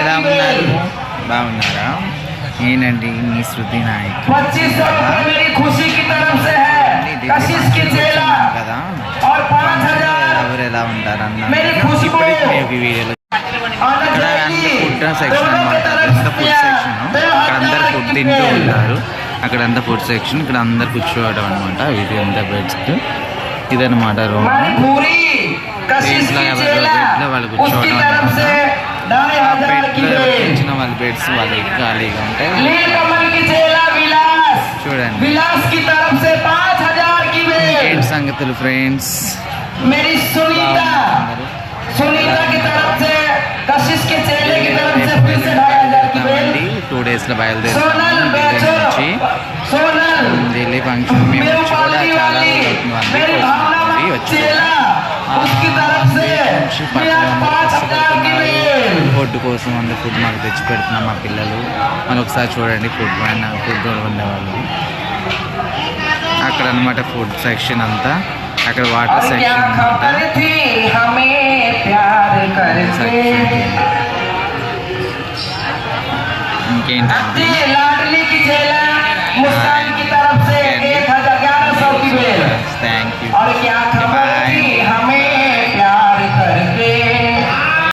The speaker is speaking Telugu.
ఎలా ఉన్నారు? బాగున్నారా? నేనండి మీ శృతి నాయక్ కదా. ఎవరు ఎలా ఉంటారన్న ఇప్పుడు వీడియోలో ఇక్కడ అన్ని ఫుడ్ సెక్షన్ అనమాట. అదంతా ఫుడ్ సెక్షన్. ఇక్కడ అందరు ఫుడ్ తింటూ ఉంటారు. అక్కడంతా ఫుడ్ సెక్షన్. ఇక్కడ అందరు కూర్చోవడం అనమాట. ఇది అంతా బెడ్స్. ఇదనమాట రూమ్. దీంట్లో ఎవరి బెడ్లో వాళ్ళు కూర్చోవడం అనమాట. బెడ్లో వచ్చిన వాళ్ళ బెడ్స్ వాళ్ళకి ఖాళీగా ఉంటాయి. చూడండి ఏంటి సంగతులు ఫ్రెండ్స్. వెళ్తామండి. 2 daysలో బయలుదేరుతాము నుంచి ఢిల్లీ ఫంక్షన్. మేము వచ్చి కూడా చాలా రోజులు అవుతుంది. వచ్చి ఫుడ్ కోసం అందరు ఫుడ్ మాకు తెచ్చి పెడుతున్నాం మా పిల్లలు. మళ్ళీ ఒకసారి చూడండి ఫుడ్ ఉండేవాళ్ళు అక్కడ అనమాట. ఫుడ్ సెక్షన్ అంతా అక్కడ వాటర్ సెక్షన్ అనమాట. ఇంకేంటంటే